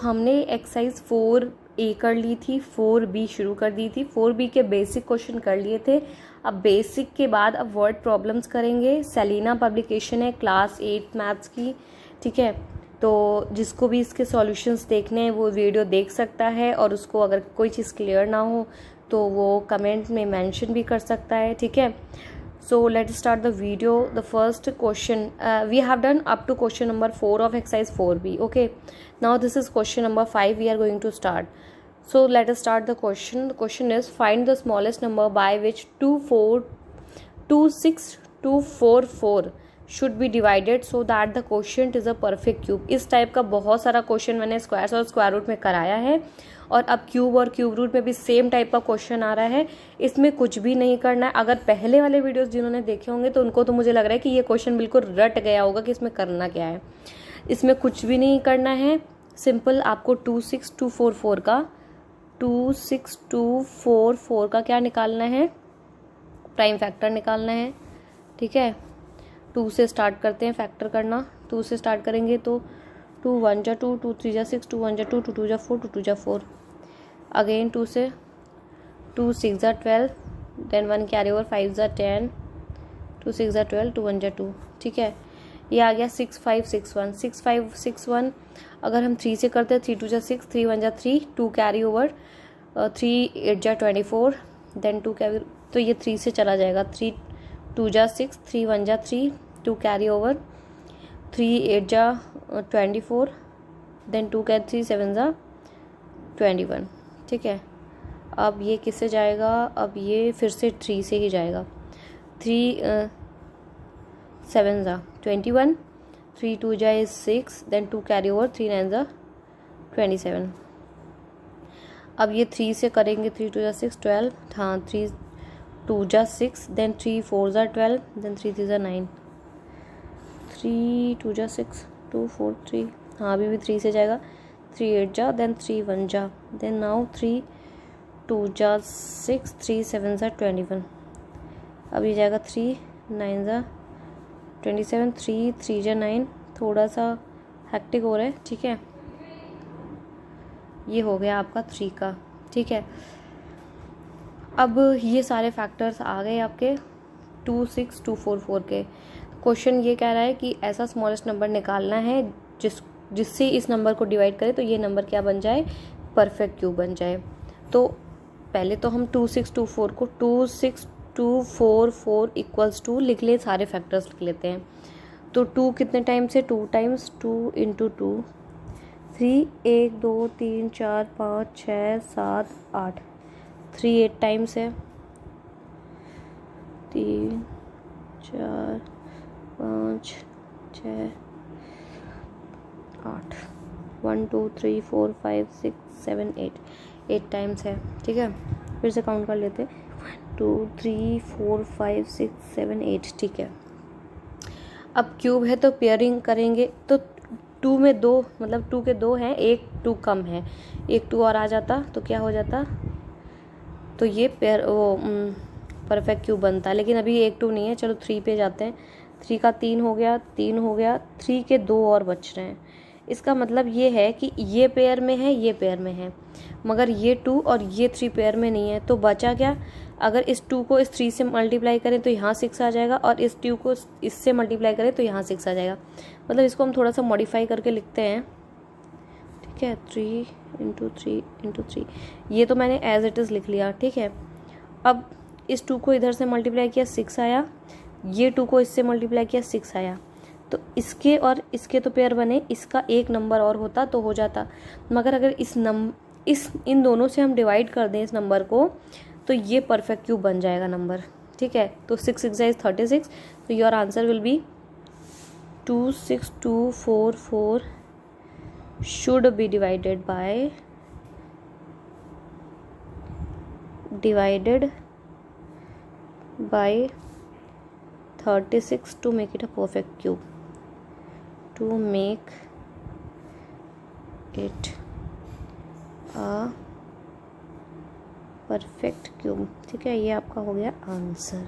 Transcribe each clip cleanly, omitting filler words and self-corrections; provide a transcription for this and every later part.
हमने exercise 4A कर ली थी, 4B शुरू कर दी थी, 4B के बेसिक क्वेश्चन कर लिए थे। अब बेसिक के बाद अब वर्ड प्रॉब्लम्स करेंगे। सेलिना पब्लिकेशन है क्लास 8 मैथ्स की, ठीक है। तो जिसको भी इसके सॉल्यूशंस देखने हैं वो वीडियो देख सकता है, और उसको अगर कोई चीज़ क्लियर ना हो तो वो कमेंट में मेंशन भी कर सकता है, ठीक है। So let's start the video. The first question we have done up to question number 4 of exercise 4B. Okay, now this is question number 5 we are going to start. So let us start the question. The question is, find the smallest number by which 26244 should be divided so that the quotient is a perfect cube. इस type का बहुत सारा question मैंने squares और square root में कराया है, और अब क्यूब और क्यूब रूट में भी सेम टाइप का क्वेश्चन आ रहा है। इसमें कुछ भी नहीं करना है। अगर पहले वाले वीडियोस जिन्होंने देखे होंगे तो उनको तो मुझे लग रहा है कि ये क्वेश्चन बिल्कुल रट गया होगा कि इसमें करना क्या है। इसमें कुछ भी नहीं करना है, सिंपल आपको 26244 का क्या निकालना है, प्राइम फैक्टर निकालना है, ठीक है। 2 से स्टार्ट करते हैं फैक्टर करना। 2 से स्टार्ट करेंगे तो 2 1 जा 2, 2 3 जा 6, 2 1 जा 2, 2 2 जा 4, 2 2 जा 4। अगेन 2 से 2 6 जा 12, देन 1 कैरी ओवर 5 जा 10, 2 6 जा 12, 2 1 जा 2, ठीक है। ये आ गया 6 5 6 1, 6 5 6 1। अगर हम 3 से करते हैं 3 2 जा 6, 3 1 जा 3, 2 कैरी ओवर 3 8 जा 24, देन 2 कैरी, तो ये 3 से चला जाएगा। 3 2 जा 6, 3 1 जा 3, 2 कैरी ओवर 3 8 जा 24, देन 2 कैरी 3 7 जा 21, ठीक है। अब ये किससे जाएगा, अब ये फिर से 3 से ही जाएगा। 3 7 जा 21, 3 2 जा 6, देन 2 कैरी ओवर 3 9 जा 27। अब ये 3 से करेंगे, 3 2 जा 6 12, हाँ 3 2 जा 6, देन 3 4 जा 12, देन 3 3 जा 9, 3 2 जा 6 2 4 3, हाँ अभी भी 3 से जाएगा। 3 8 जा, देन 3 1 जा, देन नाउ 3 2 जा 6, 3 7 जा 21। अब ये जाएगा 3 9 जा 27, 3 3 जा 9, थोड़ा सा हैक्टिक हो रहा है, ठीक है। ये हो गया आपका 3 का, ठीक है। अब ये सारे फैक्टर्स आ गए आपके 26244 के। क्वेश्चन ये कह रहा है कि ऐसा स्मॉलेस्ट नंबर निकालना है जिससे इस नंबर को डिवाइड करें तो ये नंबर क्या बन जाए, परफेक्ट क्यूब बन जाए। तो पहले तो हम 2624 को 26244 इक्वल्स टू लिख ले, सारे फैक्टर्स लिख लेते हैं। तो 2 कितने टाइम्स है, 2 टाइम्स, 2 इंटू 2 3 1 2 3 4 5 6 7 8, 3 8 टाइम्स है, 3 4 5 6 8, 1 2 3 4 5 6 7 8, 8 टाइम्स है, ठीक है। फिर से काउंट कर लेते हैं, 1 2 3 4 5 6 7 8, ठीक है। अब क्यूब है तो पेयरिंग करेंगे, तो 2 में 2 मतलब 2 के 2 हैं, एक 2 कम है, एक 2 और आ जाता तो क्या हो जाता, तो ये पेयर वो परफेक्ट क्यूब बनता। लेकिन अभी एक 2 नहीं है, चलो 3 पे जाते हैं। 3 का 3 हो गया, 3 हो गया, 3 के 2 और बच रहे हैं। इसका मतलब ये है कि ये पेयर में है, ये पेयर में है, मगर ये 2 और ये 3 पेयर में नहीं है। तो बचा क्या, अगर इस 2 को इस 3 से मल्टीप्लाई करें तो यहाँ 6 आ जाएगा, और इस 2 को इससे मल्टीप्लाई करें तो यहाँ 6 आ जाएगा। मतलब इसको हम थोड़ा सा मॉडिफाई करके लिखते हैं, ठीक है। 3 इंटू 3 इंटू 3, ये तो मैंने एज इट इज़ लिख लिया, ठीक है। अब इस 2 को इधर से मल्टीप्लाई किया 6 आया, ये 2 को इससे मल्टीप्लाई किया 6 आया, तो इसके और इसके तो पेयर बने, इसका एक नंबर और होता तो हो जाता। मगर अगर इन दोनों से हम डिवाइड कर दें इस नंबर को तो ये परफेक्ट क्यूब बन जाएगा नंबर, ठीक है। तो 6 6 इज 36, तो your answer will be 26244 should be divided by 36 to make it a perfect cube, to make it a perfect cube, ठीक है। ये आपका हो गया आंसर,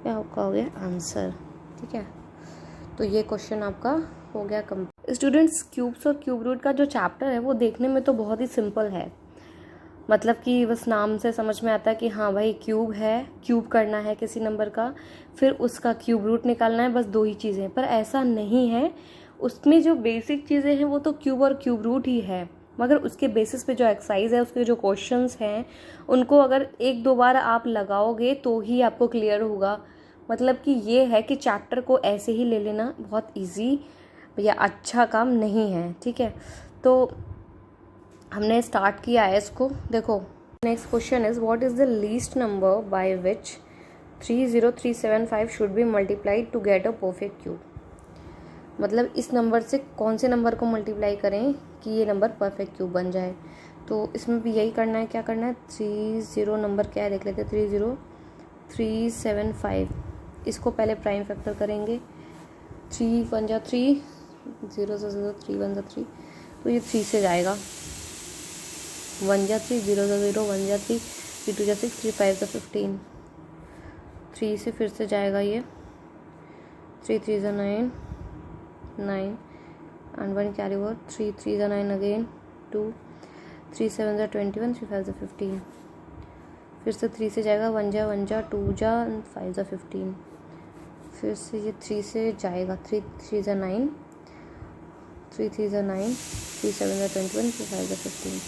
ये आपका हो गया आंसर, ठीक है। तो ये क्वेश्चन आपका हो गया स्टूडेंट्स, क्यूब्स और क्यूब रूट का जो चैप्टर है वो देखने में तो बहुत ही सिंपल है, मतलब कि बस नाम से समझ में आता है कि हाँ भाई क्यूब है, क्यूब करना है किसी नंबर का, फिर उसका क्यूब रूट निकालना है, बस 2 ही चीज़ें। पर ऐसा नहीं है, उसमें जो बेसिक चीज़ें हैं वो तो क्यूब और क्यूब रूट ही है, मगर उसके बेसिस पे जो एक्सरसाइज है, उसके जो क्वेश्चंस हैं, उनको अगर 1-2 बार आप लगाओगे तो ही आपको क्लियर होगा। मतलब कि ये है कि चैप्टर को ऐसे ही ले लेना बहुत ईजी या अच्छा काम नहीं है, ठीक है। तो हमने स्टार्ट किया है इसको। देखो, next question is what is the least number by which 30375 should be multiplied to get a perfect cube. मतलब इस नंबर से कौन से नंबर को मल्टीप्लाई करें कि ये नंबर परफेक्ट क्यूब बन जाए। तो इसमें भी यही करना है। क्या करना है, 30 नंबर क्या है देख लेते हैं। 30375, इसको पहले प्राइम फैक्टर करेंगे। 3 1 जा 3, 0 से 0, 3 1 जा 3, तो ये 3 से जाएगा। 1 जा 3, 0 जा 0, 1 जा 3, 3 2 जा 6, 3 5 जा 15, 3 से फिर से जाएगा ये। 3 3 जा 9, 9 and 1 carry over, 3 3 जा 9 again, 2 3 7 जा 21, 3 5 जा 15, फिर से 3 से जाएगा। 1 जा 2 जा 5 जा 15, फिर से ये 3 से जाएगा। 3 3 जा 9, 3 3 जा 9, 3 7 जा 21, 3 5 जा 15,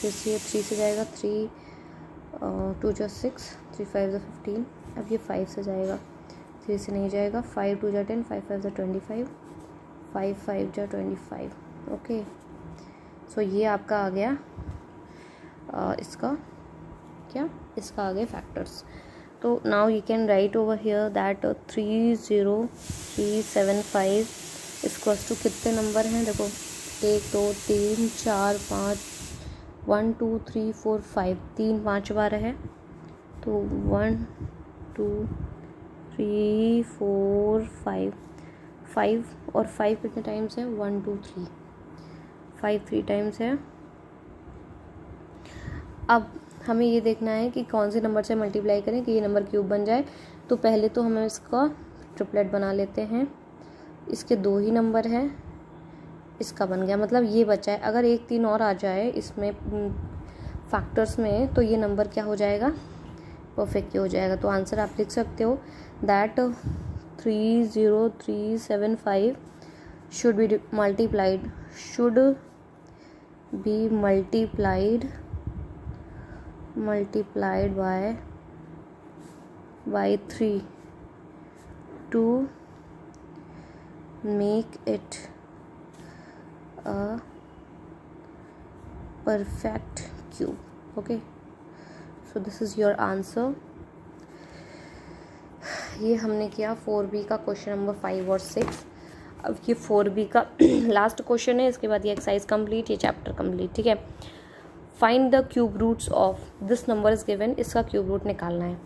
फिर से ये 3 से जाएगा। 3 2 जा 6, 3 5 जा 15, अब ये 5 से जाएगा। 3 से नहीं जाएगा। 5 2 जा 10, 5 5 जा 25, 5 5 जा 25। ओके, सो ये आपका आ गया इसका क्या, इसका आ गए फैक्टर्स। तो now you can write over here that 30375 equals to कितने नंबर हैं। देखो 1 2 3 4 5, 1 2 3 4 5, 3 5 बार है, तो 1 2 3 4 5, 5 और 5 कितने टाइम्स है, 1 2 3, 5 3 टाइम्स है। अब हमें ये देखना है कि कौन से नंबर से मल्टीप्लाई करें कि ये नंबर क्यूब बन जाए। तो पहले तो हमें इसका ट्रिपलेट बना लेते हैं। इसके 2 ही नंबर हैं, इसका बन गया, मतलब ये बचा है। अगर 1 3 और आ जाए इसमें फैक्टर्स में, तो ये नंबर क्या हो जाएगा, परफेक्ट हो जाएगा। तो आंसर आप लिख सकते हो that 30375 should B multiplied by 3 to make it a perfect cube. Okay, so this is your answer. ये हमने किया 4B का क्वेश्चन नंबर 5 और 6। अब ये 4B का लास्ट क्वेश्चन है, इसके बाद ये एक्सरसाइज कंप्लीट, ये चैप्टर कंप्लीट, ठीक है। Find the cube roots of this number is given, इसका क्यूब रूट निकालना है।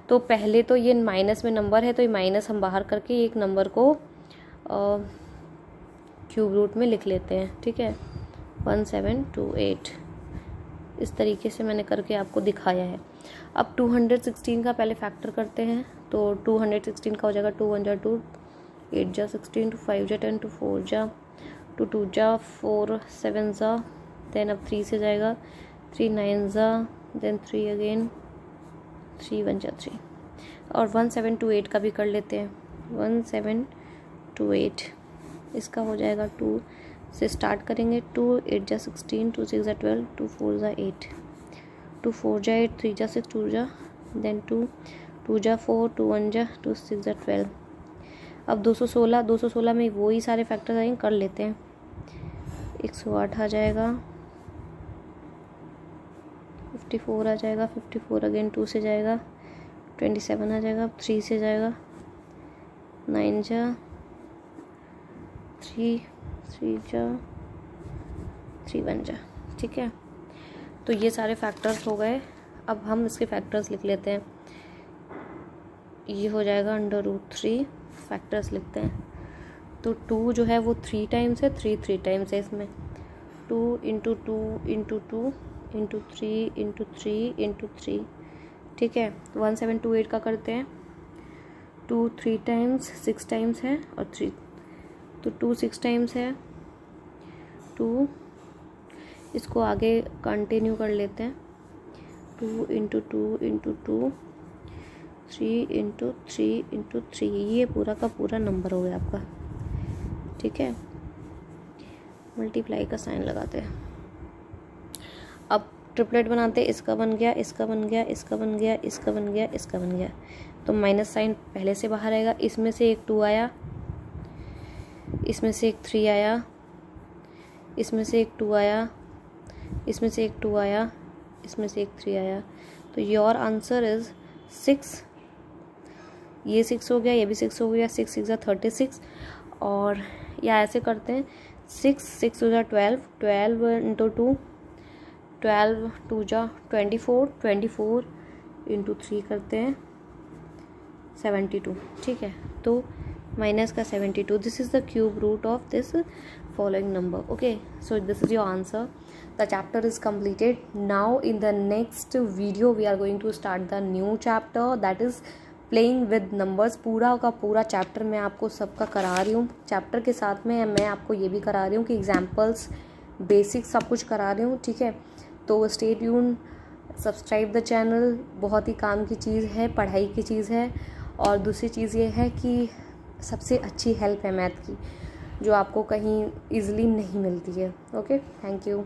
तो पहले तो ये माइनस में नंबर है, तो ये माइनस हम बाहर करके एक नंबर को क्यूब रूट में लिख लेते हैं, ठीक है। 1728 इस तरीके से मैंने करके आपको दिखाया है। अब 216 का पहले फैक्टर करते हैं। तो 216 का हो जाएगा 2 1 जा 2, 8 जा 16, 2 5 जा 10, 2 4 जा 2, 2 जा 4, 7 जा, देन अब 3 से जाएगा। 3 9 जा, देन 3 अगेन, 3 1 जा 3। और 1728 का भी कर लेते हैं। 1728 इसका हो जाएगा 2 से स्टार्ट करेंगे। 2 8 जा 16, 2 6 जा 12, 2 4 जा 8, 2 4 जा 8, 3 जा 6, 2 जा, देन 2 2 जा 4, 2 1 जा 2, 6 जा 12। अब 216 में वही सारे फैक्टर्स आएंगे, कर लेते हैं। 108 आ जाएगा, 54 आ जाएगा, 54 अगेन 2 से जाएगा, 27 आ जाएगा, 3 से जाएगा, 9 जा 3, 3 जा 3 1 जा, ठीक है। तो ये सारे फैक्टर्स हो गए। अब हम इसके फैक्टर्स लिख लेते हैं। ये हो जाएगा √3, फैक्टर्स लिखते हैं। तो 2 जो है वो 3 टाइम्स है, 3 3 टाइम्स है इसमें। 2 × 2 × 2 × 3 × 3 × 3, ठीक है। 1728 का करते हैं। 2 3 टाइम्स, 6 टाइम्स है, और 3 तो 2 6 टाइम्स है 2, इसको आगे कंटिन्यू कर लेते हैं 2 इंटू 2 इंटू 2 3 इंटू 3 इंटू 3, ये पूरा का पूरा नंबर हो गया आपका। ठीक है, मल्टीप्लाई का साइन लगाते हैं। अब ट्रिपलेट बनाते हैं, इसका बन गया, इसका बन गया, इसका बन गया, इसका बन गया, इसका बन गया, तो माइनस साइन पहले से बाहर आएगा। इसमें से एक 2 आया, इसमें से एक 3 आया, इसमें से एक 2 आया, इसमें से एक 2 आया, इसमें से एक 3 आया। तो योर आंसर इज़ 6। ये 6 हो गया, ये भी 6 हो गया, 6 6 36। और या ऐसे करते हैं 6 6 हो जा 12, 12 इंटू 2, 12 2 जा 24, 24 इंटू 3 करते हैं 72। ठीक है, तो माइनस का 72, this is the cube root of this following number. Okay, so this is your answer. The chapter is completed. Now in the next video we are going to start the new chapter, that is playing with numbers। पूरा का पूरा chapter मैं आपको सबका करा रही हूँ। Chapter के साथ में मैं आपको ये भी करा रही हूँ कि एग्जाम्पल्स, बेसिक्स सब कुछ करा रही हूँ। ठीक है, तो stay tune, subscribe the channel. बहुत ही काम की चीज़ है, पढ़ाई की चीज़ है। और दूसरी चीज़ ये है कि सबसे अच्छी हेल्प है मैथ की, जो आपको कहीं ईजिली नहीं मिलती है। Okay, thank you.